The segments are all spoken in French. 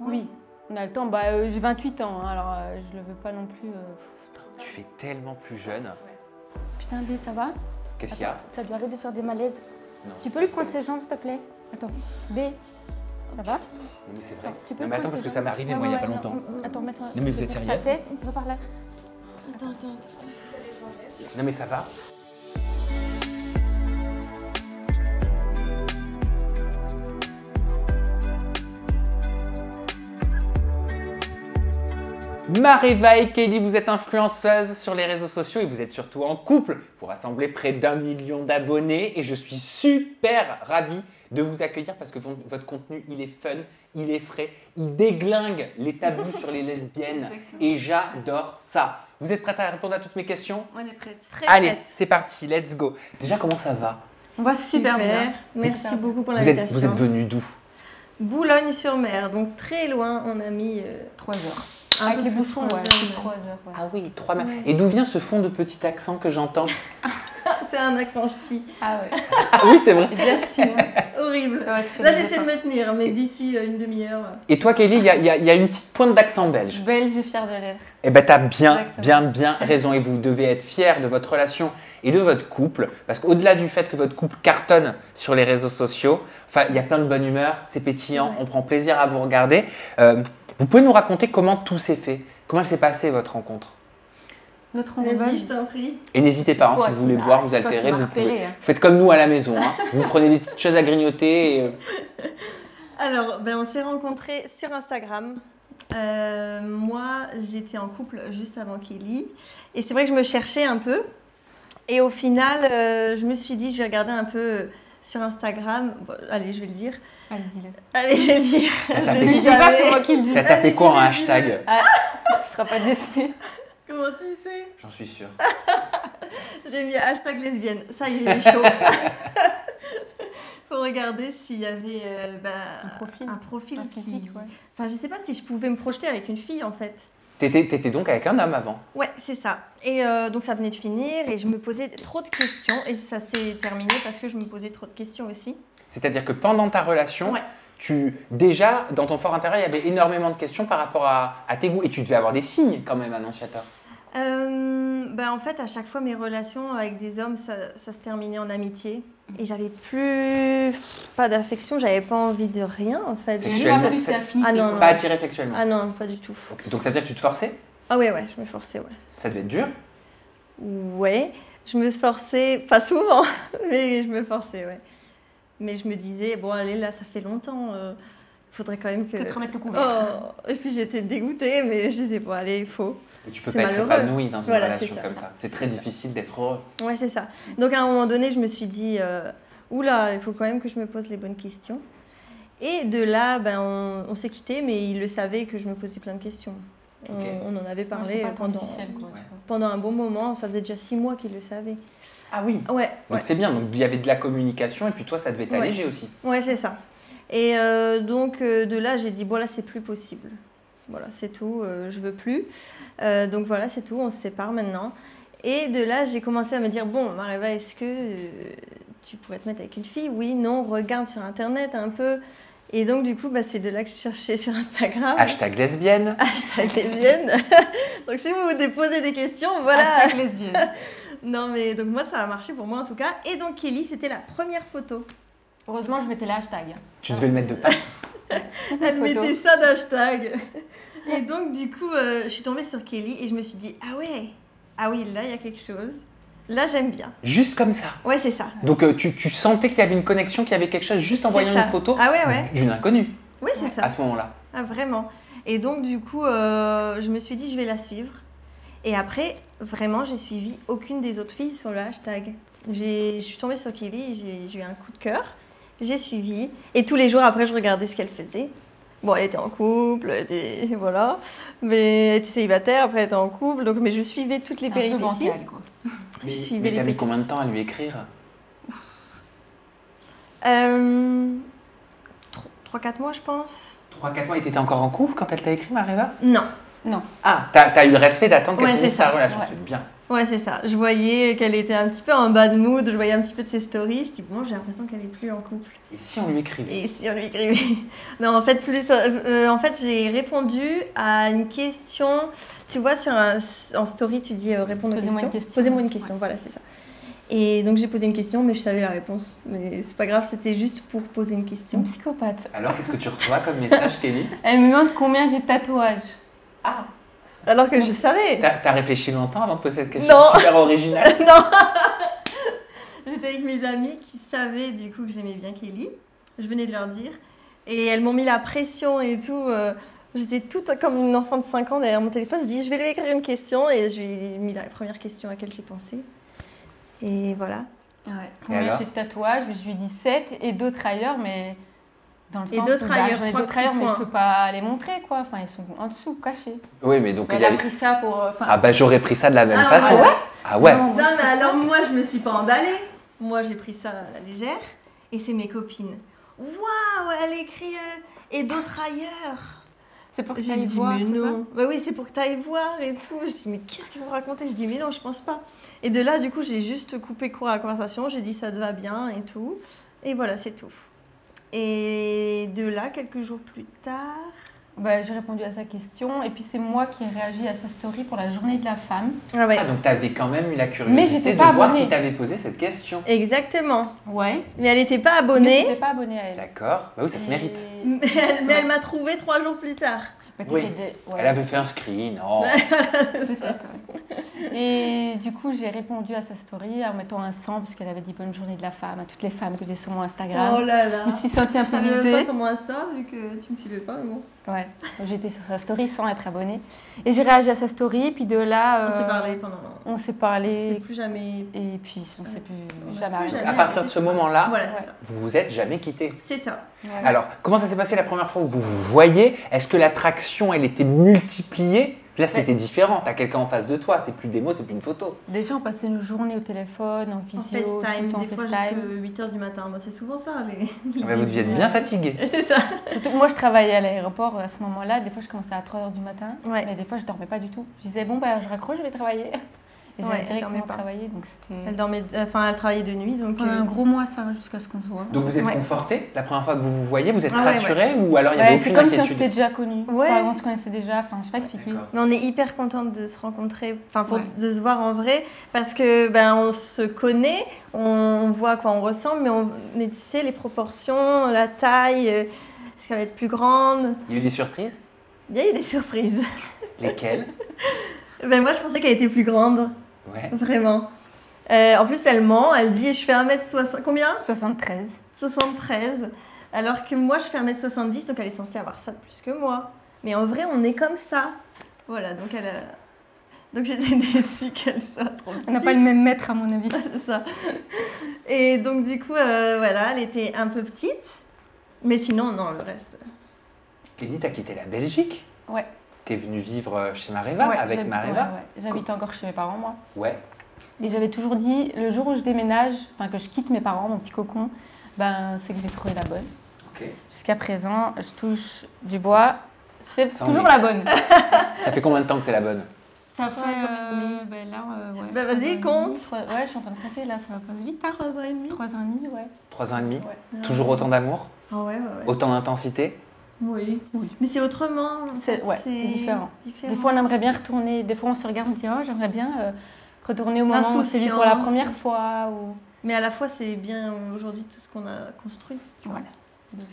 Oui, on a le temps. Bah, j'ai 28 ans, hein, alors je le veux pas non plus. Tu fais tellement plus jeune. Putain, B, ça va? Qu'est-ce qu'il y a? Ça doit arrêter de faire des malaises. Non. Tu peux lui prendre ses jambes, s'il te plaît? Attends, B, ça va? Non mais c'est vrai. Tu peux Non mais attends prendre parce ses que ça m'est jambes? arrivé moi il y a pas longtemps. Attends, mets-toi. Non, mais vous êtes sa sérieuse? tête, va par là. Attends. Non mais ça va? Mareva et Kelly, vous êtes influenceuse sur les réseaux sociaux et vous êtes surtout en couple. Vous rassemblez près d'1 million d'abonnés et je suis super ravi de vous accueillir parce que votre contenu, il est fun, il est frais, il déglingue les tabous sur les lesbiennes et j'adore ça. Vous êtes prête à répondre à toutes mes questions? On est prête. Allez, c'est parti, let's go. Déjà, comment ça va? On va super bien. Merci beaucoup pour Vous l'invitation. êtes venu d'où? Boulogne-sur-Mer, donc très loin, on a mis 3 heures. un Avec peu les plus de bouchons, 3 ouais, heures. 3 heures. Ouais. Ah oui, 3 mètres. Et d'où vient ce fond de petit accent que j'entends? C'est un accent ch'ti, Ah ouais. Ah oui, c'est vrai. C'est bien ch'ti, hein. horrible. Ouais, tu fais Là des j'essaie de efforts. me tenir, mais d'ici une demi-heure. Et toi, Kelly, il y a une petite pointe d'accent belge. Belge et fière de l'être. Eh ben, t'as bien Exactement. raison. Et vous devez être fiers de votre relation et de votre couple. Parce qu'au-delà du fait que votre couple cartonne sur les réseaux sociaux, enfin, il y a plein de bonne humeur, c'est pétillant, on prend plaisir à vous regarder. Vous pouvez nous raconter comment tout s'est fait? Comment elle s'est passée, votre rencontre? Notre Vas-y, envol. je t'en prie. Et n'hésitez pas, hein, si vous voulez boire, vous altérer, vous pouvez. Faites comme nous à la maison. Hein. Vous prenez des petites choses à grignoter. Et, Alors, on s'est rencontrés sur Instagram. Moi, j'étais en couple juste avant Kelly. Et c'est vrai que je me cherchais un peu. Et au final, je me suis dit, je vais regarder un peu sur Instagram. Bon, allez, je vais le dire. Allez, dis-le. Allez, je vais le dire. tapé Je le dis Je sais pas, jamais. c'est moi qui le dis. T'as tapé quoi en Vas-y, hashtag? Tu seras pas déçu. Comment tu sais? J'en suis sûr. J'ai mis hashtag lesbienne. Ça y est, il est chaud. Faut regarder s'il y avait profil. un profil Un qui... physique, ouais. Enfin, je sais pas si je pouvais me projeter avec une fille, en fait. T'étais donc avec un homme avant? Ouais, c'est ça. Et donc, ça venait de finir et je me posais trop de questions. Et ça s'est terminé parce que je me posais trop de questions aussi. C'est-à-dire que pendant ta relation, Ouais. déjà, dans ton fort intérieur, il y avait énormément de questions par rapport à tes goûts. Et tu devais avoir des signes quand même annonciateurs. En fait, à chaque fois, mes relations avec des hommes, ça se terminait en amitié. Et j'avais plus... pas d'affection, j'avais pas envie de rien, en fait. Sexuellement, Plus, c'est affinité. Ah non, quoi. Pas attiré sexuellement. Ah non, pas du tout. Donc ça veut dire que tu te forçais? Ah ouais, je me forçais, ouais. Ça devait être dur. Ouais, je me forçais, pas souvent, mais je me forçais, ouais. Mais je me disais, bon allez, là, ça fait longtemps, faudrait quand même que... Que te remettre le couvert. Oh, et puis j'étais dégoûtée, mais je disais, bon allez, il faut. Et tu peux C'est pas être malheureux. épanoui dans une Voilà, relation c'est ça. comme ça. C'est très difficile d'être heureux. Ouais, c'est ça. Donc à un moment donné, je me suis dit, oula, il faut quand même que je me pose les bonnes questions. Et de là, on s'est quittés, mais il le savait que je me posais plein de questions. Ok. On en avait Ouais, parlé c'est pas tant pendant, officiel, quoi. Ouais. pendant un bon moment, ça faisait déjà 6 mois qu'il le savait. Ah oui. Ouais, Donc c'est bien. Donc il y avait de la communication et puis toi, ça devait t'alléger aussi. ouais, c'est ça. Et donc de là, j'ai dit, bon là, c'est plus possible. Voilà, c'est tout, je veux plus. Donc voilà, c'est tout, on se sépare maintenant. Et de là, j'ai commencé à me dire, bon, Mareva, est-ce que tu pourrais te mettre avec une fille? Oui, non, regarde sur Internet un peu. Et donc du coup, c'est de là que je cherchais sur Instagram. Hashtag lesbienne. Hashtag lesbienne. Donc si vous vous posez des questions, voilà. Hashtag lesbienne. Non mais donc moi, ça a marché pour moi en tout cas. Et donc Kelly, c'était la première photo. Heureusement, je mettais le hashtag. Tu devais le mettre de partout. Elle mettait ça d'hashtag. Et donc, du coup, je suis tombée sur Kelly et je me suis dit, ah ouais, ah oui, là, il y a quelque chose. Là, j'aime bien. Juste comme ça. Ouais, c'est ça. Donc tu sentais qu'il y avait une connexion, qu'il y avait quelque chose juste en voyant ça. une photo Ah ouais. d'une inconnue Oui, c'est ça. à ce moment-là. Ah, vraiment. Et donc, du coup, je me suis dit, je vais la suivre. Et après, vraiment, j'ai suivi aucune des autres filles sur le hashtag. Je suis tombée sur Kelly, j'ai eu un coup de cœur. J'ai suivi. Et tous les jours, après, je regardais ce qu'elle faisait. Bon, elle était en couple, voilà. Mais elle était célibataire, après elle était en couple. Donc, mais je suivais toutes les Un peu péripéties. bancal, quoi. Je suivais Mais les t'as mis photos. combien de temps à lui écrire? 3-4 mois, je pense. 3-4 mois. Et t'étais encore en couple quand elle t'a écrit, Mareva? Non, Non. Ah, t'as eu le respect d'attendre qu'elle Ouais, finisse c'est sa ça. relation, Ouais. c'est bien. Ouais, c'est ça. Je voyais qu'elle était un petit peu en bad mood, je voyais un petit peu de ses stories. Je dis, bon, j'ai l'impression qu'elle est plus en couple. Et si on lui écrivait? Et si on lui écrivait? Non, en fait, en fait, j'ai répondu à une question. Tu vois, en story, tu dis répondre aux Posez-moi questions. une question. Posez-moi une question, voilà, c'est ça. Et donc, j'ai posé une question, mais je savais la réponse. Mais c'est pas grave, c'était juste pour poser une C'est question. une psychopathe. Alors, qu'est-ce que tu reçois comme message, Kelly? Elle me demande combien j'ai de tatouages. Ah, Alors que je savais. t'as réfléchi longtemps avant de poser cette question Non. super originale? Non. J'étais avec mes amis qui savaient du coup que j'aimais bien Kelly. Je venais de leur dire. Et elles m'ont mis la pression et tout. J'étais toute comme une enfant de 5 ans derrière mon téléphone. Je dis, je vais lui écrire une question. Et je lui ai mis la première question à laquelle j'ai pensé. Et voilà. Ouais. Combien alors j'ai de tatouages? Je lui ai dit 7 et d'autres ailleurs, mais dans le Et sens d'autres où, ailleurs, j'en ai 3 d'autres ailleurs, petits mais je points. peux pas les montrer, quoi. Enfin, ils sont en dessous, cachés. Oui, mais donc Mais il elle y a avait... pris ça pour... enfin, Ah bah j'aurais pris ça de la même Ah, façon. ouais. Ah ouais. Non, Non, mais alors moi, je me suis pas emballée. Moi, j'ai pris ça à la légère. Et c'est mes copines. Waouh, elle écrit et d'autres ailleurs. c'est pour que tu J'ai ailles dit, voir, mais c'est non. Bah oui, c'est pour que tu ailles voir et tout. Je dis, mais qu'est-ce que vous racontez? Je dis, mais non, je pense pas. Et de là, du coup, j'ai juste coupé court à la conversation. J'ai dit, ça te va bien et tout. Et voilà, c'est tout. Et de là, quelques jours plus tard. Bah, j'ai répondu à sa question et puis c'est moi qui ai réagi à sa story pour la journée de la femme. Ah ouais. Ah, donc t'avais quand même eu la Mais curiosité j'étais de pas voir abonnée. qui t'avait posé cette question. Exactement. Ouais. Mais elle n'était pas Mais abonnée. j'étais pas abonnée à elle. D'accord. Bah oui, ça se Et- mérite. Mais elle m'a trouvé 3 jours plus tard. Bah, Oui. t'étais ouais. Elle avait fait un screen. Oh. Peut-être, ouais. Et du coup, j'ai répondu à sa story en mettant un 100 parce qu'elle avait dit bonne journée de la femme à toutes les femmes que j'ai sur mon Instagram. Oh là là. Je me suis sentie un peu Je savais même pas visée. sur mon Insta vu que tu me suivais pas, mais bon. Ouais, j'étais sur sa story sans être abonnée. Et j'ai réagi à sa story, puis de là... On s'est parlé pendant. On s'est On parlé, s'est plus jamais. et puis on s'est On plus a jamais plus arrêté. jamais À partir de ce moment-là, Voilà, Ouais. c'est ça. vous vous êtes jamais quittés. C'est ça. Ouais. Alors, comment ça s'est passé la première fois où vous vous voyez? Est-ce que l'attraction, elle était multipliée? Là, c'était différent. T'as quelqu'un en face de toi. C'est plus des mots, c'est plus une photo. Déjà, on passait une journée au téléphone, en En visio, tout FaceTime, le temps en des fois FaceTime. jusqu'à 8h du matin. Bah, c'est souvent ça. Ah bah, vous deviez être bien fatigué. C'est ça. Surtout que moi, je travaillais à l'aéroport à ce moment-là. Des fois, je commençais à 3h du matin, Ouais. mais des fois, je dormais pas du tout. Je disais, bon, bah, je raccroche, je vais travailler. Et Ouais, j'allais elle directement dormait pas. travailler, donc c'était... Elle dormait, enfin, elle travaillait de nuit, donc. Pendant un gros mois, ça, jusqu'à ce qu'on se voit. Donc vous êtes Ouais. conforté la première fois que vous vous voyez? Vous êtes Ah ouais, rassuré ou alors il y avait Ouais, c'est aucune comme si on inquiétude? s'était déjà connus. Ouais. Enfin, on se connaissait déjà, enfin, je sais pas expliquer. D'accord. Mais on est hyper contente de se rencontrer, enfin Ouais. de se voir en vrai, parce que ben on se connaît, on voit à quoi on ressemble, mais tu sais les proportions, la taille, est-ce qu'elle va être plus grande? Il y a eu des surprises? Il y a eu des surprises. Lesquelles? Ben moi je pensais qu'elle était plus grande, Ouais. vraiment. En plus elle ment, elle dit je fais 1m60, combien? 73. 73, alors que moi je fais 1m70, donc elle est censée avoir ça de plus que moi. Mais en vrai on est comme ça. Voilà, donc elle a... Donc j'étais déçue qu'elle soit trop On n'a pas le même maître, à mon avis. C'est ça. Et donc du coup, voilà, elle était un peu petite. Mais sinon, non, le reste. Kelly, t'as quitté la Belgique? Ouais. T'es venue vivre chez Mareva, Ouais, avec j'habite- Mareva? ouais. J'habite encore chez mes parents, moi. Ouais. Et j'avais toujours dit, le jour où je déménage, enfin que je quitte mes parents, mon petit cocon, ben c'est que j'ai trouvé la bonne. Ok. Jusqu'à présent, je touche du bois. C'est Ça, toujours on est- la bonne. Ça fait combien de temps que c'est la bonne? Ça fait, 3 ans et demi. ben là, ouais. Ben, vas-y, 3 ans et compte. demi, Ouais, je suis en train de compter, là, ça passe vite. Hein. 3 ans et demi. 3 ans et demi, ouais. 3 ans et demi? Ouais. Toujours autant d'amour? Ah ouais, ouais, ouais. Autant d'intensité? Oui. Oui. Mais c'est autrement. en C'est fait, ouais, c'est différent. différent. Des fois, on aimerait bien retourner, des fois, on se regarde, on se dit, oh, j'aimerais bien retourner au moment où on s'est vu pour la L'insouciance. première fois. Ou... Mais à la fois, c'est bien aujourd'hui tout ce qu'on a construit. Voilà. Donc,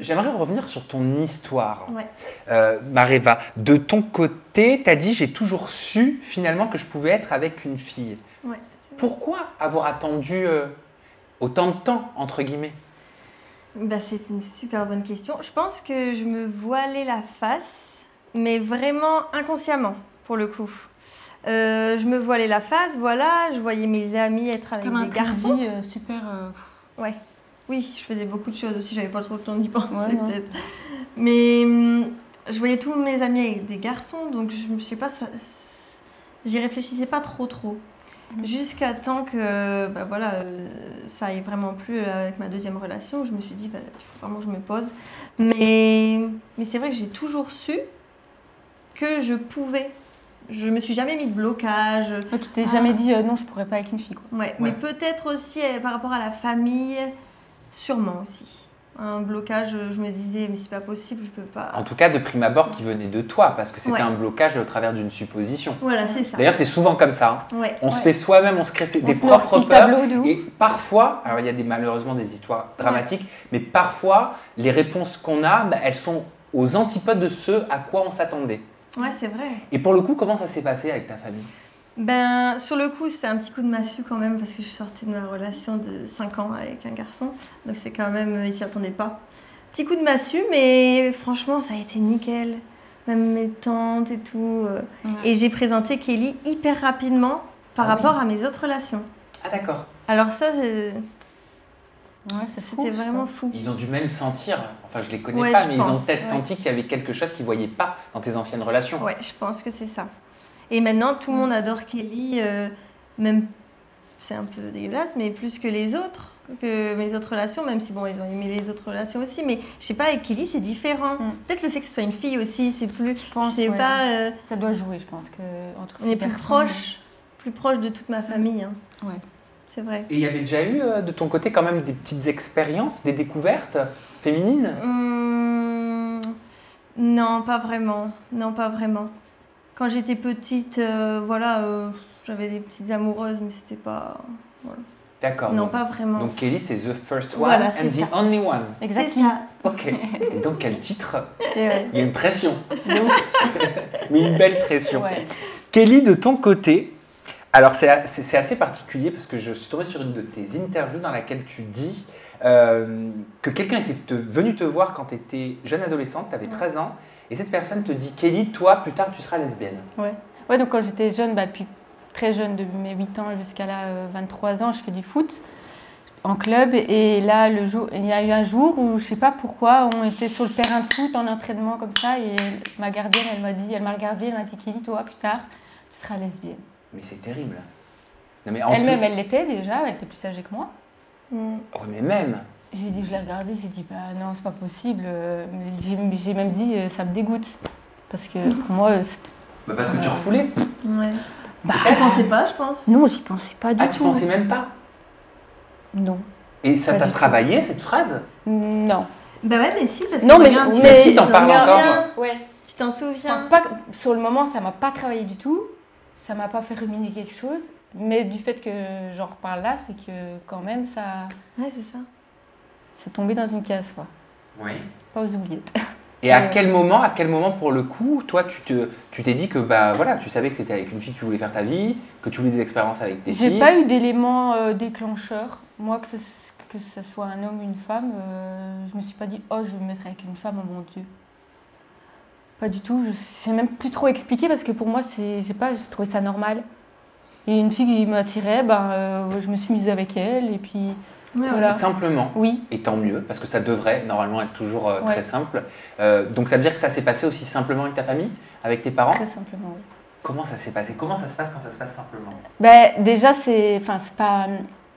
J'aimerais revenir sur ton histoire. Ouais. Mareva, de ton côté, t'as dit j'ai toujours su finalement que je pouvais être avec une fille. Ouais. Pourquoi avoir attendu autant de temps, entre guillemets? Bah, c'est une super bonne question. Je pense que je me voilais la face, mais vraiment inconsciemment, pour le coup. Je me voilais la face, voilà, je voyais mes amis être avec Comme un des garçons. vie super... Ouais. Oui, je faisais beaucoup de choses aussi, j'avais pas trop le temps d'y penser Ouais, non. peut-être. Mais je voyais tous mes amis avec des garçons, donc je sais pas, j'y réfléchissais pas trop. Jusqu'à temps que bah voilà, ça aille vraiment plus avec ma deuxième relation, je me suis dit, bah, il faut vraiment que je me pose. Mais c'est vrai que j'ai toujours su que je pouvais. Je me suis jamais mis de blocage. Tu t'es jamais dit non, je pourrais pas avec une fille, quoi. Ouais, mais peut-être aussi par rapport à la famille, sûrement aussi. Un blocage, je me disais, mais c'est pas possible, je peux pas. En tout cas, de prime abord, qui venait de toi, parce que c'était un blocage au travers d'une supposition. Voilà, c'est ça. D'ailleurs, c'est souvent comme ça. Hein. Ouais. On se fait soi-même, on se crée des propres peurs. Et parfois, alors il y a malheureusement des histoires dramatiques, mais parfois, les réponses qu'on a, elles sont aux antipodes de ce à quoi on s'attendait. Ouais, c'est vrai. Et pour le coup, comment ça s'est passé avec ta famille ? Ben, sur le coup, c'était un petit coup de massue quand même, parce que je sortais de ma relation de 5 ans avec un garçon. Donc c'est quand même, il s'y attendait pas. Petit coup de massue, mais franchement, ça a été nickel. Même mes tantes et tout. Et j'ai présenté Kelly hyper rapidement par rapport à mes autres relations. Ah d'accord. Alors ça, c'était vraiment fou. Ils ont dû même sentir, enfin je les connais pas, mais ils ont peut-être senti qu'il y avait quelque chose qu'ils ne voyaient pas dans tes anciennes relations. Ouais, je pense que c'est ça. Et maintenant, tout le monde adore Kelly, même, c'est un peu dégueulasse, mais plus que les autres, que mes autres relations, même si bon, ils ont aimé les autres relations aussi, mais je sais pas, avec Kelly, c'est différent. Peut-être le fait que ce soit une fille aussi, c'est plus, je pense, pas... Ça doit jouer, je pense, que entre on est plus proche de toute ma famille. Hein. Ouais. C'est vrai. Et il y avait déjà eu, de ton côté, quand même des petites expériences, des découvertes féminines ? Non, pas vraiment. Non, pas vraiment. Quand j'étais petite, j'avais des petites amoureuses, mais c'était pas... Voilà. D'accord. Non, pas vraiment. Donc Kelly, c'est the first one and the only one. Exactement. Ok. Et donc quel titre ? Il y a une pression. Mais une belle pression. Ouais. Kelly, de ton côté, alors c'est assez particulier parce que je suis tombée sur une de tes interviews dans laquelle tu dis que quelqu'un était venu te voir quand tu étais jeune adolescente, tu avais 13 ans, et cette personne te dit « Kelly, toi, plus tard, tu seras lesbienne ». Ouais, donc quand j'étais jeune, depuis très jeune, de mes 8 ans jusqu'à là, 23 ans, je fais du foot en club. Et là, il y a eu un jour où, je sais pas pourquoi, on était sur le terrain de foot en entraînement comme ça, et ma gardienne, elle m'a regardée, elle m'a dit « Kelly, toi, plus tard, tu seras lesbienne ». Mais c'est terrible. Elle-même, elle l'était déjà, elle était plus âgée que moi. Oui, mais même. Je l'ai regardée, j'ai dit, bah non, c'est pas possible. J'ai même dit, ça me dégoûte. Parce que pour moi, c'était... Parce que tu refoulais. Ouais. Tu pensais pas, je pense. Non, j'y pensais pas du tout. Ah, tu pensais même pas? Non. Et ça t'a travaillé, cette phrase? Non. Bah ouais, mais si, parce que... Non, mais si, t'en parles encore. Ouais. Tu t'en souviens? Je pense pas que, sur le moment, ça m'a pas travaillé du tout. Ça m'a pas fait ruminer quelque chose. Mais du fait que j'en reparle là, c'est que quand même, ça... Ouais, c'est ça. C'est tombé dans une case, quoi. Oui. Pas aux oubliettes. Et à quel moment, pour le coup, toi, tu t'es dit que bah voilà, tu savais que c'était avec une fille que tu voulais faire ta vie, que tu voulais des expériences avec des filles? J'ai pas eu d'élément déclencheur. Moi, que ce soit un homme ou une femme, je me suis pas dit, oh, je vais me mettre avec une femme, oh mon Dieu. Pas du tout. Je sais même plus trop expliquer parce que pour moi, j'ai trouvé ça normal. Et une fille qui m'attirait, je me suis mise avec elle et puis... Ouais, voilà. Simplement, oui. Et tant mieux, parce que ça devrait normalement être toujours très simple. Donc ça veut dire que ça s'est passé aussi simplement avec ta famille, avec tes parents? Très simplement, oui. Comment ça s'est passé? Comment ça se passe quand ça se passe simplement? Déjà, c'est pas...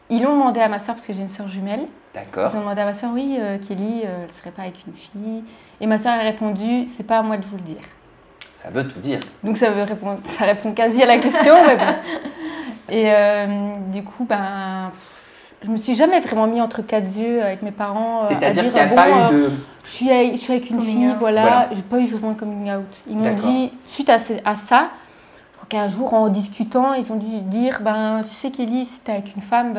Ils l'ont demandé à ma soeur, parce que j'ai une soeur jumelle. D'accord. Ils ont demandé à ma soeur, oui, Kelly, elle ne serait pas avec une fille. Et ma soeur a répondu, c'est pas à moi de vous le dire. Ça veut tout dire. Donc ça répond quasi à la question. Mais bon. Et du coup, je me suis jamais vraiment mis entre quatre yeux avec mes parents. C'est-à-dire qu'il n'y a pas eu de... Je suis avec une fille, voilà. J'ai pas eu vraiment de coming out. Ils m'ont dit, suite à ça, qu'un jour, en discutant, ils ont dû dire, tu sais Kelly, si t'es avec une femme,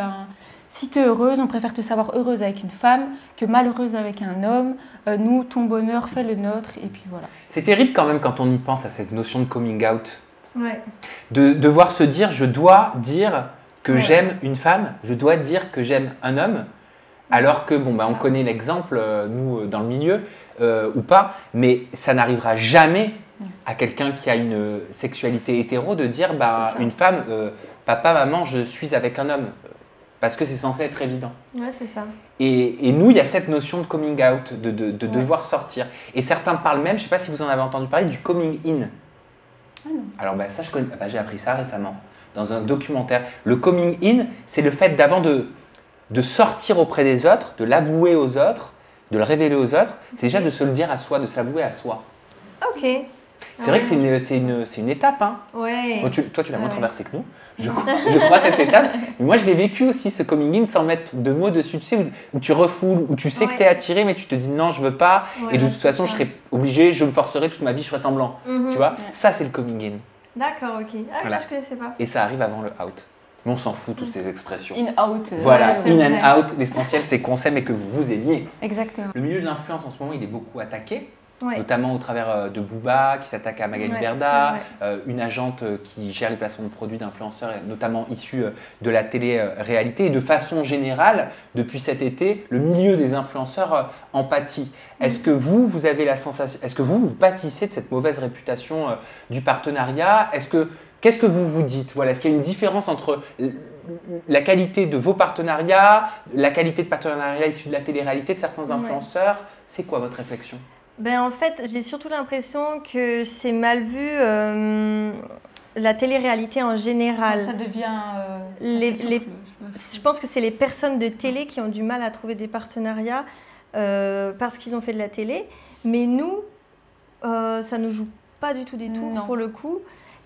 si t'es heureuse, on préfère te savoir heureuse avec une femme que malheureuse avec un homme. Nous, ton bonheur fait le nôtre, et puis voilà. C'est terrible quand même quand on y pense à cette notion de coming out. Ouais. De devoir se dire, je dois dire que j'aime une femme, je dois dire que j'aime un homme, alors que, on connaît l'exemple, nous, dans le milieu, ou pas, mais ça n'arrivera jamais à quelqu'un qui a une sexualité hétéro de dire, une femme, papa, maman, je suis avec un homme, parce que c'est censé être évident. Ouais, c'est ça. Et nous, il y a cette notion de coming out, de devoir sortir. Et certains parlent même, je ne sais pas si vous en avez entendu parler, du coming in. Ah non. Alors ça, je connais, j'ai appris ça récemment dans un documentaire. Le coming in, c'est le fait d'avant de sortir auprès des autres, de l'avouer aux autres, de le révéler aux autres. C'est déjà de se le dire à soi, de s'avouer à soi. Ok. C'est vrai que c'est une étape. Hein. Ouais. Bon, toi, tu l'as moins traversée que nous. Je crois cette étape. Mais moi, je l'ai vécu aussi, ce coming in, sans mettre de mots dessus. Tu sais, où tu refoules, où tu sais que tu es attiré, mais tu te dis non, je veux pas. Et de toute façon, je serais obligée, je me forcerai toute ma vie, je ferai semblant. Tu vois, ça, c'est le coming in. D'accord, ok. Ah, voilà. Je ne connaissais pas. Et ça arrive avant le out. Mais on s'en fout, toutes ces expressions. In, out. Voilà, in and out. L'essentiel, c'est qu'on s'aime et que vous vous aimiez. Exactement. Le milieu de l'influence, en ce moment, il est beaucoup attaqué. Notamment au travers de Booba qui s'attaque à Magali Berda, une agente qui gère les placements de produits d'influenceurs, notamment issus de la télé-réalité. Et de façon générale, depuis cet été, le milieu des influenceurs en pâtit. Est-ce que vous avez la sensation, est-ce que vous pâtissez de cette mauvaise réputation du partenariat? Qu'est-ce que vous vous dites? Voilà, est-ce qu'il y a une différence entre la qualité de vos partenariats, la qualité de partenariats issus de la télé-réalité de certains influenceurs? C'est quoi votre réflexion? Ben, en fait, j'ai surtout l'impression que c'est mal vu la télé-réalité en général. Ça devient... je pense que c'est les personnes de télé qui ont du mal à trouver des partenariats parce qu'ils ont fait de la télé. Mais nous, ça ne nous joue pas du tout des tours pour le coup.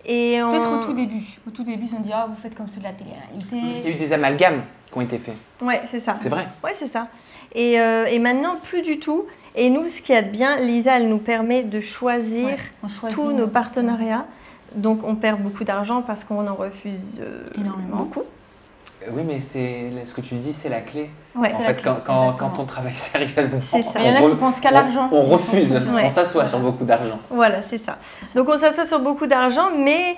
Peut-être au tout début. Au tout début, ils ont dit « Ah, vous faites comme ceux de la télé-réalité. » Parce qu'il y a eu des amalgames qui ont été faits. Ouais, c'est ça. C'est vrai. Ouais, c'est ça. Et maintenant, plus du tout. Et nous, ce qu'il y a de bien, Lisa, elle nous permet de choisir tous nos partenariats. Donc, on perd beaucoup d'argent parce qu'on en refuse énormément. Beaucoup. Oui, mais ce que tu dis, c'est la clé. Ouais, en fait, quand on travaille sérieusement, il y en a qui pensent qu'à l'argent. On refuse, on s'assoit sur beaucoup d'argent. Voilà, c'est ça. Donc, on s'assoit sur beaucoup d'argent, mais...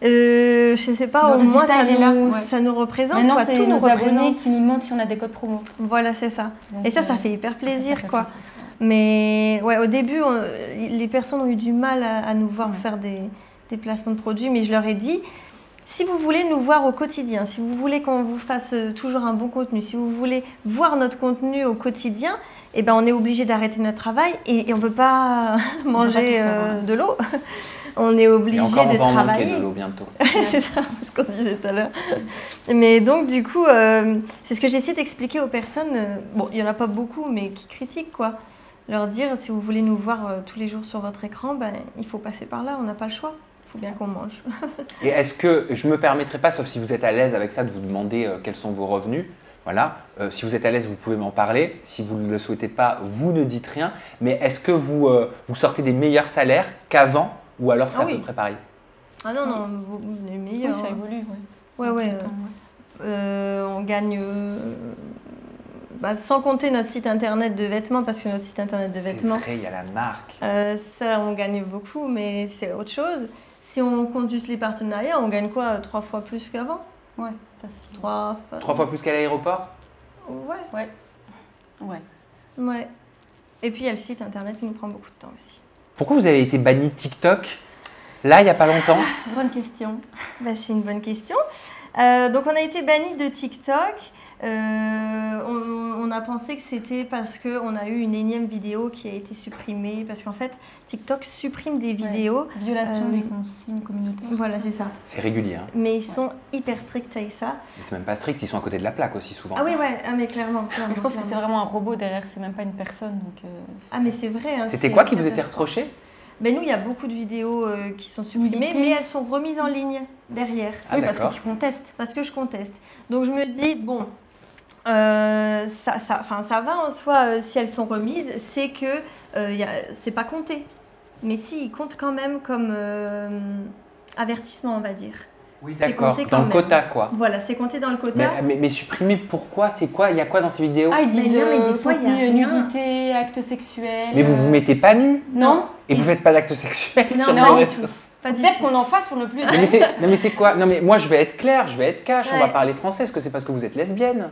je sais pas, au moins ça nous représente. Maintenant, c'est tous nos abonnés qui nous demandent si on a des codes promo. Voilà, c'est ça. Donc, et ça fait hyper plaisir, quoi. Mais ouais, au début, les personnes ont eu du mal à nous voir faire des placements de produits, mais je leur ai dit, si vous voulez nous voir au quotidien, si vous voulez qu'on vous fasse toujours un bon contenu, si vous voulez voir notre contenu au quotidien, eh ben, on est obligé d'arrêter notre travail et on ne peut pas manger de l'eau. On est obligé de travailler. Et encore, on va en manquer de l'eau bientôt. C'est ça, ce qu'on disait tout à l'heure. Mais donc, du coup, c'est ce que j'essaie d'expliquer aux personnes. Bon, il n'y en a pas beaucoup, mais qui critiquent, quoi. Leur dire, si vous voulez nous voir tous les jours sur votre écran, ben, il faut passer par là, on n'a pas le choix. Il faut bien qu'on mange. Et est-ce que, je ne me permettrai pas, sauf si vous êtes à l'aise avec ça, de vous demander quels sont vos revenus. Voilà, si vous êtes à l'aise, vous pouvez m'en parler. Si vous ne le souhaitez pas, vous ne dites rien. Mais est-ce que vous sortez des meilleurs salaires qu'avant? Ou alors c'est à peu près pareil? Ah non, non, les meilleurs. Oui, ça évolue, oui. Ouais. On gagne, sans compter notre site internet de vêtements, parce que notre site internet de vêtements… C'est vrai, il y a la marque. Ça, on gagne beaucoup, mais c'est autre chose. Si on compte juste les partenariats, on gagne quoi? 3 fois plus qu'avant? Ouais, facile. 3 fois plus qu'à l'aéroport? Ouais. Et puis il y a le site internet qui nous prend beaucoup de temps aussi. Pourquoi vous avez été banni de TikTok, là, il n'y a pas longtemps? Bonne question. C'est une bonne question. Donc, on a été banni de TikTok. On a pensé que c'était parce qu'on a eu une énième vidéo qui a été supprimée. Parce qu'en fait, TikTok supprime des vidéos. Violation des consignes communautaires. Voilà, c'est ça. C'est régulier. Hein. Mais ils sont hyper stricts avec ça. Mais c'est même pas strict, ils sont à côté de la plaque aussi souvent. Ah oui, mais clairement. Je pense que c'est vraiment un robot derrière, c'est même pas une personne. Donc Ah, mais c'est vrai. Hein, c'était quoi qui vous était reproché? Nous, il y a beaucoup de vidéos qui sont supprimées, mais elles sont remises en ligne derrière. Ah, oui, parce que tu contestes. Parce que je conteste. Donc, je me dis, bon, ça va en soi si elles sont remises, c'est que c'est pas compté. Mais si, ils comptent quand même comme avertissement, on va dire. Oui, d'accord, dans le quota, quoi. Voilà, c'est compté dans le quota. Mais supprimer, pourquoi? C'est quoi? Il y a quoi dans ces vidéos? Ah, ils disent des fois, il y a nudité, actes sexuels. Mais vous vous mettez pas nu? Non. Et vous faites pas d'actes sexuels sur les réseaux? Peut-être qu'on en fasse pour ne plus… mais c'est quoi? Non, mais moi, je vais être claire, je vais être cash, on va parler français. Est-ce que c'est parce que vous êtes lesbienne?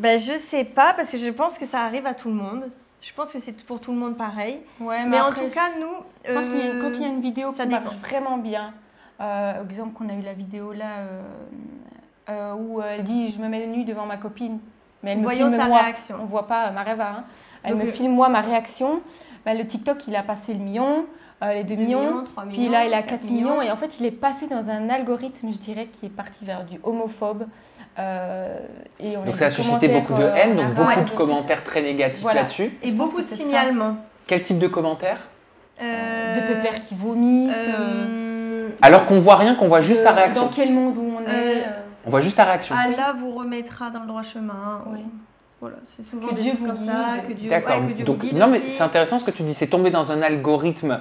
Je sais pas, parce que je pense que ça arrive à tout le monde. Je pense que c'est pour tout le monde pareil. Ouais, mais après, en tout cas, nous… Je pense que quand il y a une vidéo qui marche vraiment bien… exemple qu'on a eu la vidéo là où elle dit je me mets nue devant ma copine, mais elle me filme moi, réaction. On voit pas ma rêve, hein. Elle me filme moi ma réaction. Le TikTok il a passé le million, les 2 millions, 3 millions, puis là il a 4 millions et en fait il est passé dans un algorithme je dirais qui est parti vers du homophobe. Donc ça a suscité beaucoup de haine, donc beaucoup de commentaires très négatifs là-dessus. Et beaucoup de signalements. Quel type de commentaires? Des pépères qui vomissent. Alors qu'on voit rien, qu'on voit juste ta réaction. Dans quel monde où on est On voit juste ta réaction. Allah vous remettra dans le droit chemin. Oui. Voilà, c'est souvent Que des Dieu trucs vous comme guide. ça, que Dieu, D'accord. ouais, que Dieu Donc, vous guide non, mais aussi. c'est intéressant ce que tu dis. C'est tomber dans un algorithme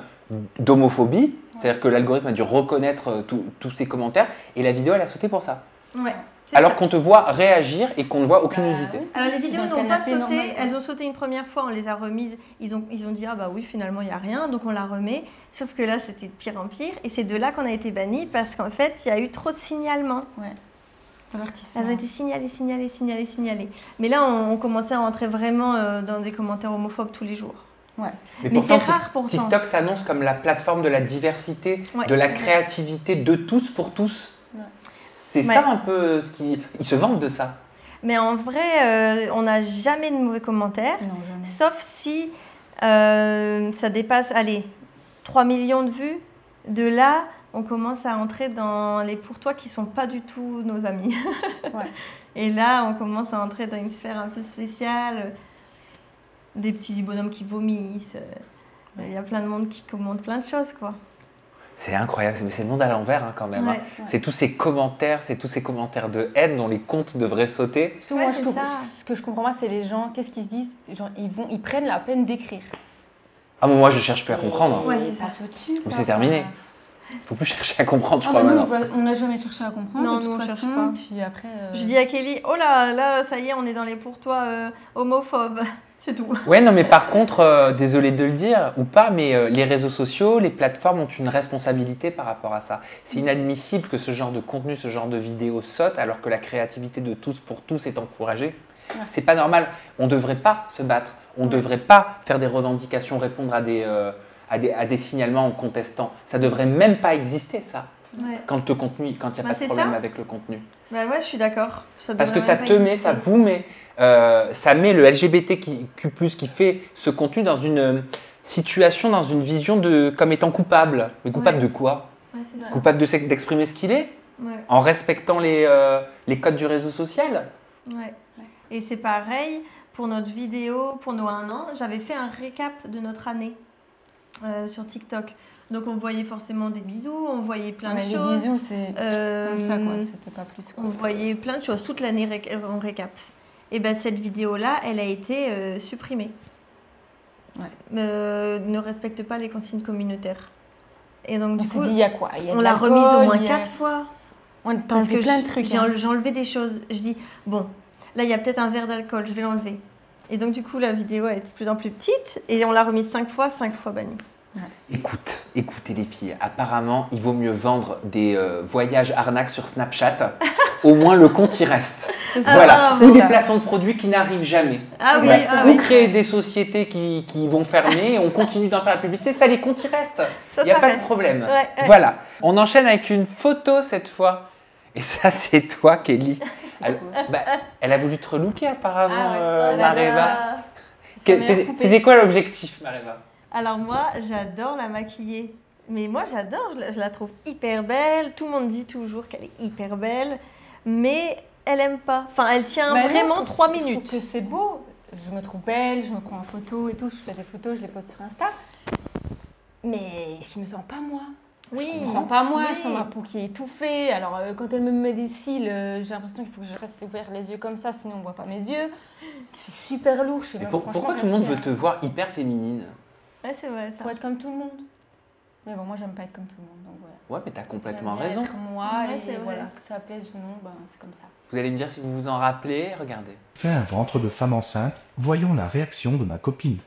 d'homophobie. C'est-à-dire que l'algorithme a dû reconnaître tous ces commentaires et la vidéo, elle a sauté pour ça. Ouais. C'est Alors ça. qu'on te voit réagir et qu'on ne voit aucune nudité. oui. Alors les vidéos Dans le n'ont pas canapé sauté, normal, quoi. elles ont sauté une première fois, on les a remises, ils ont dit ah bah oui finalement il n'y a rien, donc on la remet, sauf que là c'était de pire en pire, et c'est de là qu'on a été bannis parce qu'en fait il y a eu trop de signalements. Ouais. Avertissement. Elles ont été signalées. Mais là on commençait à rentrer vraiment dans des commentaires homophobes tous les jours. Ouais. Mais pourtant, c'est rare pourtant. TikTok s'annonce comme la plateforme de la diversité, Ouais. de la créativité, de tous pour tous. Ouais. C'est Ouais. ça un peu ce qui... Ils se vantent de ça. Mais en vrai on n'a jamais de mauvais commentaires, Non, jamais. sauf si ça dépasse, allez, 3 millions de vues. De là, on commence à entrer dans les pour toi qui ne sont pas du tout nos amis. Ouais. Et là, on commence à entrer dans une sphère un peu spéciale. Des petits bonhommes qui vomissent. Il y a plein de monde qui commente plein de choses, quoi. C'est incroyable, mais c'est le monde à l'envers hein, quand même. Ouais. Hein. C'est tous ces commentaires, de haine dont les comptes devraient sauter. Surtout, Ouais, moi, c'est ça. ce que je comprends pas, c'est les gens, qu'est-ce qu'ils se disent? Genre, ils prennent la peine d'écrire. Ah bon, moi je cherche plus à comprendre. Et Ouais. ils passent au-dessus. Mais quoi. c'est terminé. Faut plus chercher à comprendre, je Ah crois bah maintenant. nous, on n'a jamais cherché à comprendre. Non, de nous, toute on cherche façon. pas. Puis après. Je dis à Kelly, oh là, ça y est, on est dans les pour toi homophobes. C'est tout. Ouais, non, mais par contre, désolé de le dire ou pas, mais les réseaux sociaux, les plateformes ont une responsabilité par rapport à ça. C'est inadmissible que ce genre de contenu, ce genre de vidéo saute alors que la créativité de tous pour tous est encouragée. Ouais. C'est pas normal. On ne devrait pas se battre. On ne devrait pas faire des revendications, répondre à des signalements en contestant. Ça devrait même pas exister, ça, Ouais. quand il n'y a Bah, pas de c'est problème ça. avec le contenu. Bah ouais, je suis d'accord. Parce que devrait ça même te pas met, exister. ça vous met, ça met le LGBTQ+, qui fait ce contenu dans une situation, dans une vision comme étant coupable. Mais coupable Ouais. de quoi? Ouais, c'est ça. Coupable d'exprimer ce qu'il est, Ouais. en respectant les codes du réseau social. Ouais. Et c'est pareil pour notre vidéo, pour nos 1 an, j'avais fait un récap de notre année sur TikTok. Donc on voyait forcément des bisous, on voyait plein de Mais choses. les bisous, c'est comme ça, quoi. C'était pas plus. Quoi. On voyait plein de choses, toute l'année en récap. Et ben cette vidéo-là, elle a été supprimée. Ouais. Ne respecte pas les consignes communautaires. Et donc On du s'est coup, dit, il y a quoi? Il y a on de l'a l'alcool, remise au moins il y a- 4 fois. On t'a Parce enlevé que plein de trucs. j'ai hein. j'ai enlevé des choses. Je dis, bon, là, il y a peut-être un verre d'alcool, je vais l'enlever. Et donc, du coup, la vidéo est de plus en plus petite et on l'a remise 5 fois bannie. Écoutez les filles, apparemment, il vaut mieux vendre des voyages arnaques sur Snapchat. Au moins, le compte y reste. C'est ça. Voilà. Ah, Ou c'est des ça. placements de produits qui n'arrivent jamais. Ah oui, Ouais. ah Ou oui. créer des sociétés qui vont fermer et on continue d'en faire la publicité. Ça, les comptes y restent. Ça, Il n'y a ça pas de reste. problème. Ouais, ouais. Voilà. On enchaîne avec une photo cette fois. Et ça, c'est toi, Kelly. Elle, elle a voulu te relooker apparemment, Ah ouais. Oh là Mareva. là. C'était quoi l'objectif, Mareva? Alors moi, j'adore la maquiller. Mais moi, j'adore, je la trouve hyper belle. Tout le monde dit toujours qu'elle est hyper belle. Mais elle aime pas. Enfin, elle tient Bah non, vraiment je 3 trouve minutes. que c'est beau. Je me trouve belle, je me prends en photo et tout. Je fais des photos, je les poste sur Insta. Mais je me sens pas moi. Oui, Je me sens pas moi, oui. je sens ma peau qui est étouffée. Alors quand elle me met des cils, j'ai l'impression qu'il faut que je reste ouvert les yeux comme ça, sinon on voit pas mes yeux. C'est super lourd. Je sais Mais même pourquoi franchement tout le monde veut qu'est-ce te voir hyper féminine? Ouais, c'est vrai ça. Faut être comme tout le monde. Mais bon, moi j'aime pas être comme tout le monde, donc voilà. Ouais, mais t'as complètement J'aime bien raison. être moi Ouais, c'est et vrai. voilà, que ça plaise ou non, ben, c'est comme ça. Vous allez me dire si vous vous en rappelez. Regardez. Fait un ventre de femme enceinte, voyons la réaction de ma copine.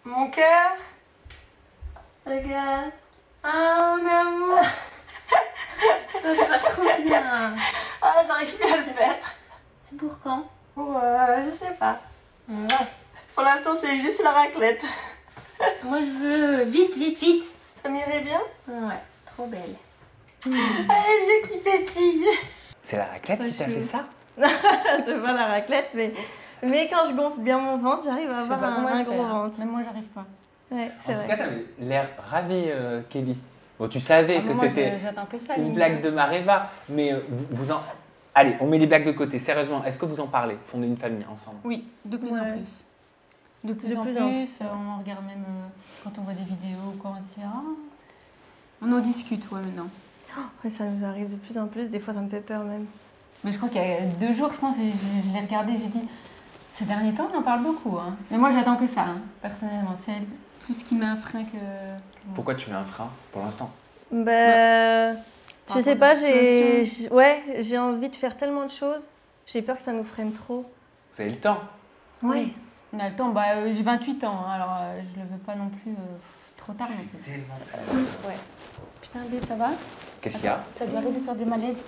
Mon cœur. Regarde. Ah, mon amour. Ça va trop bien. Ah, j'arrive plus à le faire. C'est pour quand? Pour, je sais pas. Ouais. Pour l'instant, c'est juste la raclette. Moi je veux vite, vite, vite. Ça m'irait bien. Ouais, trop belle. Ah, les yeux qui pétillent. C'est la raclette qui t'a fait ça? C'est pas la raclette, mais quand je gonfle bien mon ventre, j'arrive à Je sais avoir pas comment un elle gros fait, hein. ventre. Même moi j'arrive pas. Ouais, c'est En tout vrai. cas, t'avais l'air ravie, Kelly. Bon, tu savais Ah, que moi, c'était j'attends que ça. une limite. blague de Mareva, mais vous en... Allez, on met les blagues de côté. Sérieusement, est-ce que vous en parlez? Fonder une famille ensemble? Oui, de plus en Ouais. plus. De plus en plus. On regarde même quand on voit des vidéos, quand on se dit on en discute, ouais, maintenant. Ouais, ça nous arrive de plus en plus. Des fois, ça me fait peur même. Mais je crois qu'il y a 2 jours, je pense, je l'ai regardé, j'ai dit, ces derniers temps, on en parle beaucoup. Hein. Mais moi, j'attends que ça, personnellement. C'est plus ce qui met un frein que... Pourquoi tu mets un frein pour l'instant? Je sais pas, j'ai envie de faire tellement de choses. J'ai peur que ça nous freine trop. Vous avez le temps? Oui. On a le temps, j'ai 28 ans, alors je le veux pas non plus trop tard. Ouais. Putain, B, ça va? Qu'est-ce qu'il y a? Ça doit arriver de faire des malaises.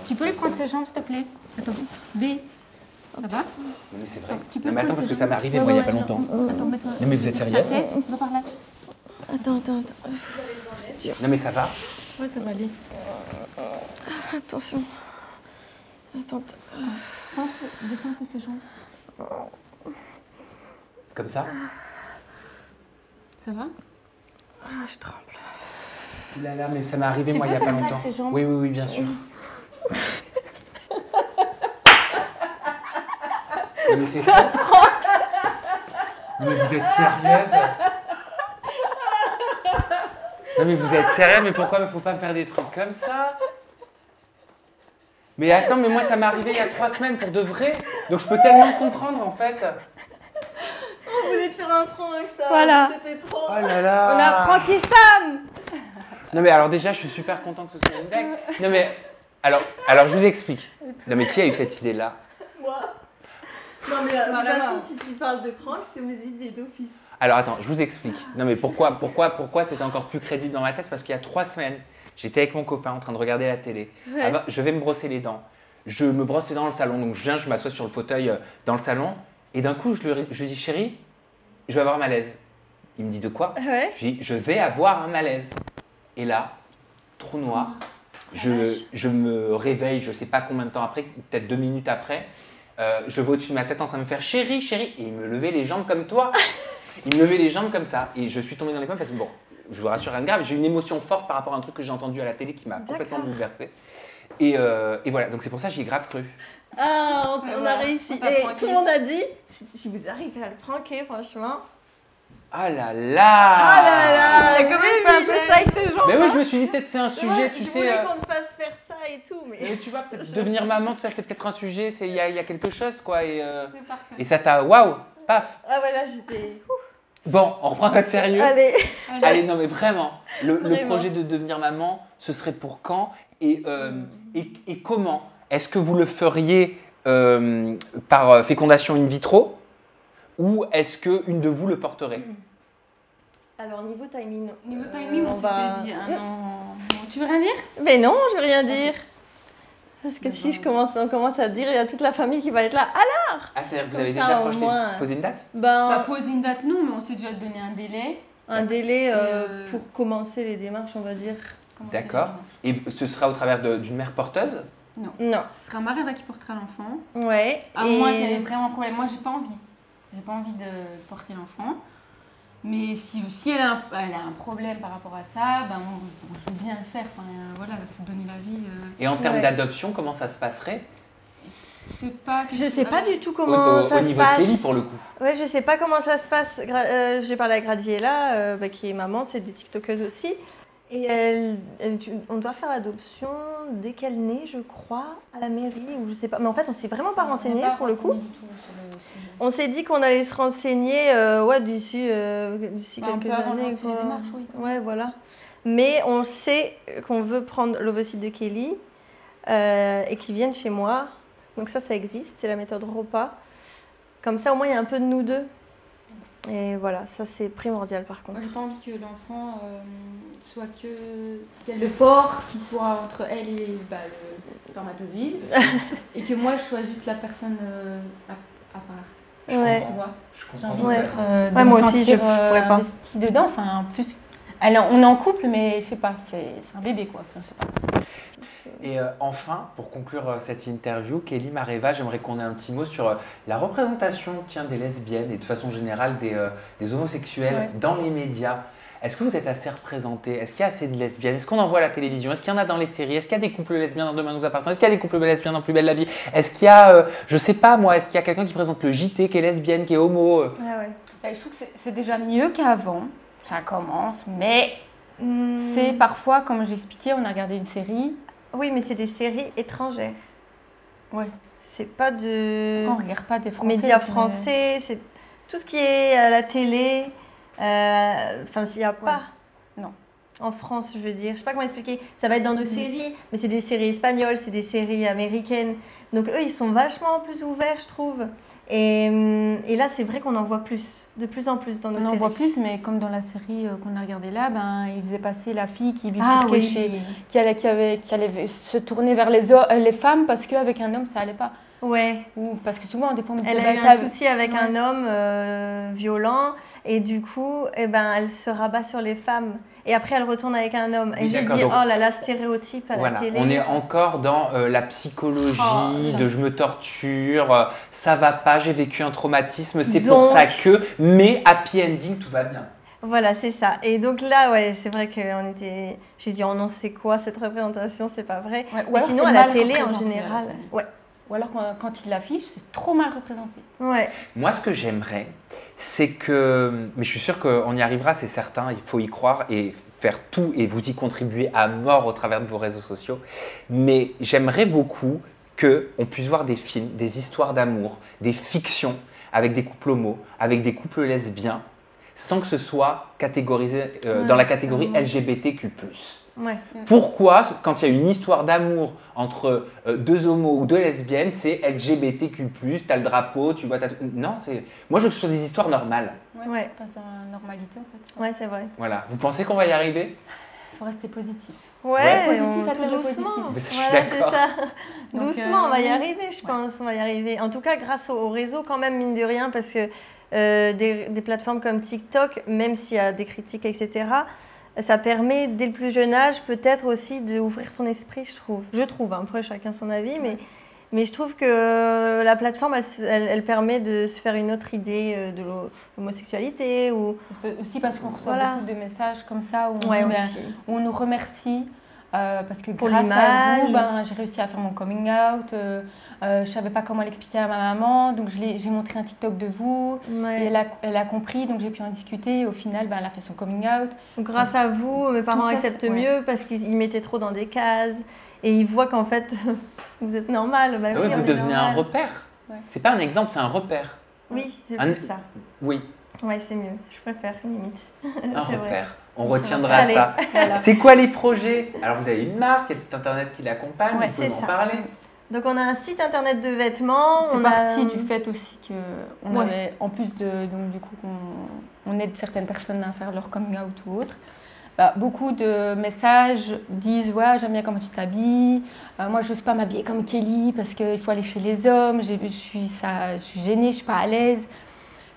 Tu peux lui prendre ses jambes, s'il te plaît? Attends, B, ça va? Non mais c'est vrai. Tu peux Non mais attends, parce que ça m'est arrivé ouais, moi il y a ouais, pas longtemps. Attends, mets-toi. Non mais vous êtes sérieuse? Va par là. Attends. C'est dur. Non mais ça va? Ouais, ça va aller. Attention. Attends. Descends un peu ses jambes. Comme ça? Ça va? Je tremble. Là là, mais ça m'est arrivé moi il y a peux pas faire ça longtemps. avec ses jambes? Oui, bien sûr. Non mais c'est ça. Non mais vous êtes sérieuse? Non mais vous êtes sérieux? Mais pourquoi il ne faut pas me faire des trucs comme ça? Mais attends, mais moi ça m'est arrivé il y a 3 semaines pour de vrai. Donc je peux tellement comprendre en fait. On voulait te faire un prank avec ça. Voilà. C'était trop. Oh là là. On a pranké Sam! Non mais alors déjà je suis super content que ce soit une blague. Non mais alors je vous explique. Non mais qui a eu cette idée là? Moi. Non mais de toute façon si tu parles de prank c'est mes idées d'office. Alors attends, je vous explique. Non mais pourquoi c'était encore plus crédible dans ma tête? Parce qu'il y a 3 semaines, j'étais avec mon copain en train de regarder la télé. Ouais. Je vais me brosser les dents. Je me brosse les dents dans le salon. Donc je viens, je m'assois sur le fauteuil dans le salon. Et d'un coup, je lui dis, chérie, je vais avoir un malaise. Il me dit, de quoi? Ouais. Je dis, je vais avoir un malaise. Et là, trou noir. Je me réveille, je ne sais pas combien de temps après, peut-être 2 minutes après. Je le vois au-dessus de ma tête en train de me faire chérie. Et il me levait les jambes comme toi. Il me levait les jambes comme ça. Et je suis tombée dans les pommes parce que, bon, je vous rassure, rien de grave, j'ai une émotion forte par rapport à un truc que j'ai entendu à la télé qui m'a complètement bouleversée. Et voilà, donc c'est pour ça que j'y ai grave cru. Ah, on a réussi. Et tout le monde a dit, si vous arrivez à le pranker, franchement. Ah là là! Ah là là! T'as quand même fait un peu ça avec tes jambes. Mais oui, je me suis dit peut-être c'est un sujet, tu je sais. voulais qu'on te fasse faire ça et tout, mais. Mais tu vois, peut-être devenir maman, tout ça, c'est peut-être un sujet, il y a quelque chose, quoi. Et C'est parfait. ça t'a. Waouh! Paf! Ah voilà, j'étais. Bon, on reprend notre sérieux. Allez. Non, mais vraiment, le Vraiment. projet de devenir maman, ce serait pour quand et comment? Est-ce que vous le feriez par fécondation in vitro ou est-ce qu'une de vous le porterait? Alors, niveau timing. Niveau timing, on s'était dit un an. Tu veux rien dire? Mais non, je veux rien dire. Parce que si on commence à dire, il y a toute la famille qui va être là. Alors Ah, c'est-à-dire que vous Comme avez ça, déjà au projeté, moins. posé une date? Pas poser une date, non, mais on s'est déjà donné un délai. Un délai pour commencer les démarches, on va dire. D'accord. Et ce sera au travers d'une mère porteuse? Non. Ce sera Marie qui portera l'enfant. Ouais. À moins qu'elle ait vraiment un problème. Moi, j'ai pas envie. J'ai pas envie de porter l'enfant. Mais si elle a un problème par rapport à ça, ben on peut bien le faire. Enfin, voilà, se donner la vie. Et en termes d'adoption, comment ça se passerait? Je sais pas du tout comment ça se passe. Au niveau de Kelly, pour le coup. Ouais, je sais pas comment ça se passe. J'ai parlé avec Gradiela, qui est maman, c'est des tiktokeuses aussi. Et on doit faire l'adoption dès qu'elle naît, je crois, à la mairie, ou je sais pas. Mais en fait, on s'est vraiment pas renseigné pour le coup. On s'est dit qu'on allait se renseigner d'ici quelques années. Ouais, voilà. Mais on sait qu'on veut prendre l'ovocyte de Kelly et qu'ils viennent chez moi. Donc ça existe, c'est la méthode repas. Comme ça, au moins, il y a un peu de nous deux. Et voilà, ça c'est primordial par contre. On n'a pas envie que l'enfant soit qu'il y ait le port qui soit entre elle et le spermatozoïde et que moi je sois juste la personne à part. Ouais. Je comprends. Moi aussi je pourrais pas. Investie dedans, enfin en plus. Alors, on est en couple, mais je sais pas, c'est un bébé quoi. Enfin, je sais pas. Et enfin, pour conclure cette interview, Kelly Mareva, j'aimerais qu'on ait un petit mot sur la représentation des lesbiennes et de façon générale des homosexuels dans les médias. Est-ce que vous êtes assez représentés? Est-ce qu'il y a assez de lesbiennes? Est-ce qu'on en voit à la télévision? Est-ce qu'il y en a dans les séries? Est-ce qu'il y a des couples lesbiens dans Demain nous appartient? Est-ce qu'il y a des couples lesbiens dans Plus belle la vie? Est-ce qu'il y a, je sais pas moi, est-ce qu'il y a quelqu'un qui présente le JT qui est lesbienne, qui est homo? Je trouve que c'est déjà mieux qu'avant. Ça commence, mais c'est parfois, comme j'expliquais, on a regardé une série. Oui, mais c'est des séries étrangères. Ouais. C'est pas de... On regarde pas des Français. Médias français, c'est tout ce qui est à la télé. Enfin, s'il n'y a pas... Non. En France, je veux dire. Je sais pas comment expliquer. Ça va être dans nos séries, mais c'est des séries espagnoles, c'est des séries américaines. Donc eux, ils sont vachement plus ouverts, je trouve. Et là, c'est vrai qu'on en voit plus, de plus en plus dans nos séries. On en voit plus, mais comme dans la série qu'on a regardée là, ils faisaient passer la fille qui bifurquait qui allait se tourner vers les femmes parce qu'avec un homme, ça allait pas. Ouais. Ou parce que souvent, des fois, on elle a eu un souci avec un homme violent et du coup, elle se rabat sur les femmes. Et après, elle retourne avec un homme. Et j'ai dit, oh là là, stéréotype à la télé. On est encore dans la psychologie de je me torture, ça va pas, j'ai vécu un traumatisme, c'est pour ça que, mais happy ending, tout va bien. Voilà, c'est ça. Et donc là, ouais, c'est vrai que j'ai dit, oh non, c'est quoi cette représentation, c'est pas vrai. Ouais, mais sinon, à la télé, en général. Ouais. Ou alors quand il l'affiche, c'est trop mal représenté. Ouais. Moi, ce que j'aimerais, c'est que, mais je suis sûr qu'on y arrivera, c'est certain, il faut y croire et faire tout et vous y contribuer à mort au travers de vos réseaux sociaux. Mais j'aimerais beaucoup qu'on puisse voir des films, des histoires d'amour, des fictions avec des couples homo, avec des couples lesbiens, sans que ce soit catégorisé dans la catégorie LGBTQ+. Ouais. Pourquoi, quand il y a une histoire d'amour entre deux homos ou deux lesbiennes, c'est LGBTQ+, t'as le drapeau, tu vois, non, moi je veux que ce soit des histoires normales. Ouais. Pas dans la normalité en fait. Ouais, c'est vrai. Voilà. Vous pensez qu'on va y arriver? Il faut rester positif. Ouais, tout doucement. Je suis d'accord. C'est ça. Donc, doucement, on va y arriver, je pense. On va y arriver. En tout cas, grâce au réseau, quand même, mine de rien, parce que des plateformes comme TikTok, même s'il y a des critiques, etc., ça permet, dès le plus jeune âge, peut-être aussi d'ouvrir son esprit, je trouve. Après, chacun son avis, mais je trouve que la plateforme, elle permet de se faire une autre idée de l'homosexualité. Aussi parce qu'on reçoit beaucoup de messages comme ça, où on nous remercie. Parce que pour grâce à vous, j'ai réussi à faire mon coming out. Je ne savais pas comment l'expliquer à ma maman, donc j'ai montré un TikTok de vous. Ouais. Et elle a compris, donc j'ai pu en discuter. Et au final, elle a fait son coming out. Donc, grâce à vous, mes parents acceptent mieux parce qu'ils mettaient trop dans des cases. Et ils voient qu'en fait, vous êtes normal. Vous devenez un repère. Ouais. C'est pas un exemple, c'est un repère. Oui, c'est plus ça. Oui. Oui, c'est mieux. Je préfère, limite. Un repère. Vrai. On retiendra ça. Voilà. C'est quoi les projets? Alors, vous avez une marque, il y a le site internet qui l'accompagne, vous pouvez m'en parler. Donc, on a un site internet de vêtements. C'est parti du fait aussi qu'on avait, en plus donc du coup, on aide certaines personnes à faire leur coming out ou autre. Beaucoup de messages disent j'aime bien comment tu t'habilles, moi je n'ose pas m'habiller comme Kelly parce qu'il faut aller chez les hommes, je suis gênée, je ne suis pas à l'aise.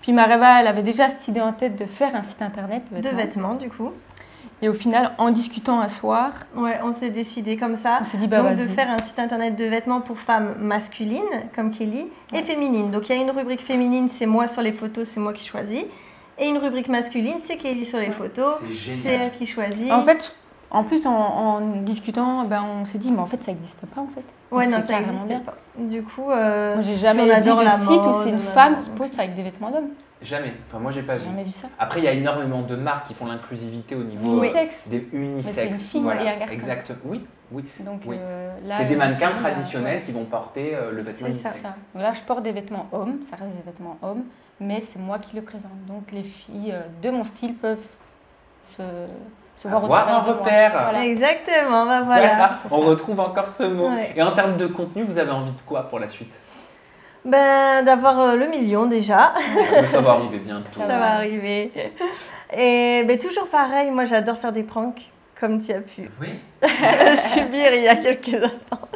Puis Mareva, elle avait déjà cette idée en tête de faire un site internet de vêtements du coup. Et au final, en discutant un soir, on s'est décidé comme ça. On s'est dit donc de faire un site internet de vêtements pour femmes masculines comme Kelly et féminines. Donc il y a une rubrique féminine, c'est moi sur les photos, c'est moi qui choisis. Et une rubrique masculine, c'est Kelly sur les photos, c'est elle qui choisit. En fait, en plus, en discutant, on s'est dit, mais en fait, ça n'existe pas, en fait. Ouais, non, ça n'existe pas. Du coup, moi, j'ai jamais vu de site où c'est une femme qui pose avec des vêtements d'homme. Jamais. Enfin, moi, j'ai pas vu. Jamais vu ça. Après, il y a énormément de marques qui font l'inclusivité au niveau des unisexes. C'est une fille et un garçon. Exactement. Oui. Donc, c'est des mannequins traditionnels qui vont porter le vêtement unisexe. Ça. Donc là, je porte des vêtements hommes, ça reste des vêtements hommes, mais c'est moi qui le présente. Donc les filles de mon style peuvent se voir un repère. Voilà. Exactement, voilà. On retrouve encore ce mot. Ouais. Et en termes de contenu, vous avez envie de quoi pour la suite? D'avoir le million déjà. Mais ça va arriver bientôt. Ça va arriver. Et toujours pareil, moi j'adore faire des pranks, comme tu as pu subir il y a quelques instants.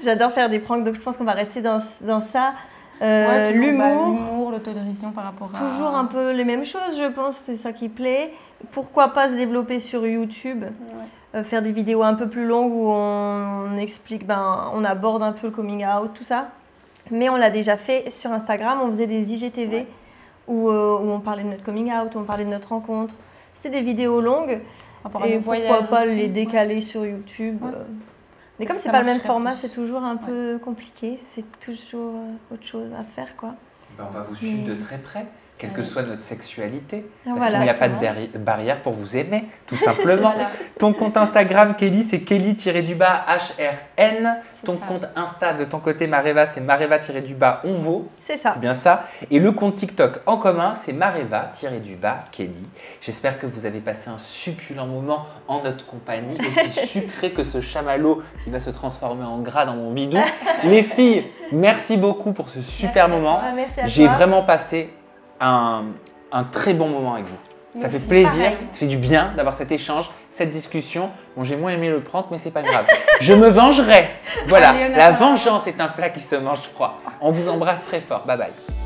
J'adore faire des pranks, donc je pense qu'on va rester dans ça. L'humour, l'autodérision par rapport à... Toujours un peu les mêmes choses, je pense, c'est ça qui plaît. Pourquoi pas se développer sur YouTube, faire des vidéos un peu plus longues où on explique, on aborde un peu le coming out, tout ça. Mais on l'a déjà fait sur Instagram, on faisait des IGTV où on parlait de notre coming out, où on parlait de notre rencontre. C'était des vidéos longues et pourquoi pas les décaler sur YouTube. Mais comme c'est pas le même format, c'est toujours un peu compliqué. C'est toujours autre chose à faire, quoi. On va vous suivre de très près. quelle que soit notre sexualité. Parce Voilà. qu'il n'y a pas de barrière pour vous aimer, tout simplement. Ton compte Instagram, Kelly, c'est Kelly-HRN. Ton compte Insta de ton côté, Mareva, c'est Mareva-onvo. C'est ça. C'est bien ça. Et le compte TikTok en commun, c'est Mareva-Kelly. J'espère que vous avez passé un succulent moment en notre compagnie, aussi sucré que ce chamallow qui va se transformer en gras dans mon bidon. Les filles, merci beaucoup pour ce super moment. Merci à J'ai toi. vraiment passé un très bon moment avec vous. Ça fait plaisir, ça fait du bien d'avoir cet échange, cette discussion. Bon, j'ai moins aimé le prendre, mais c'est pas grave. Je me vengerai. Voilà, Allez, la vengeance est un plat qui se mange froid. On vous embrasse très fort. Bye bye.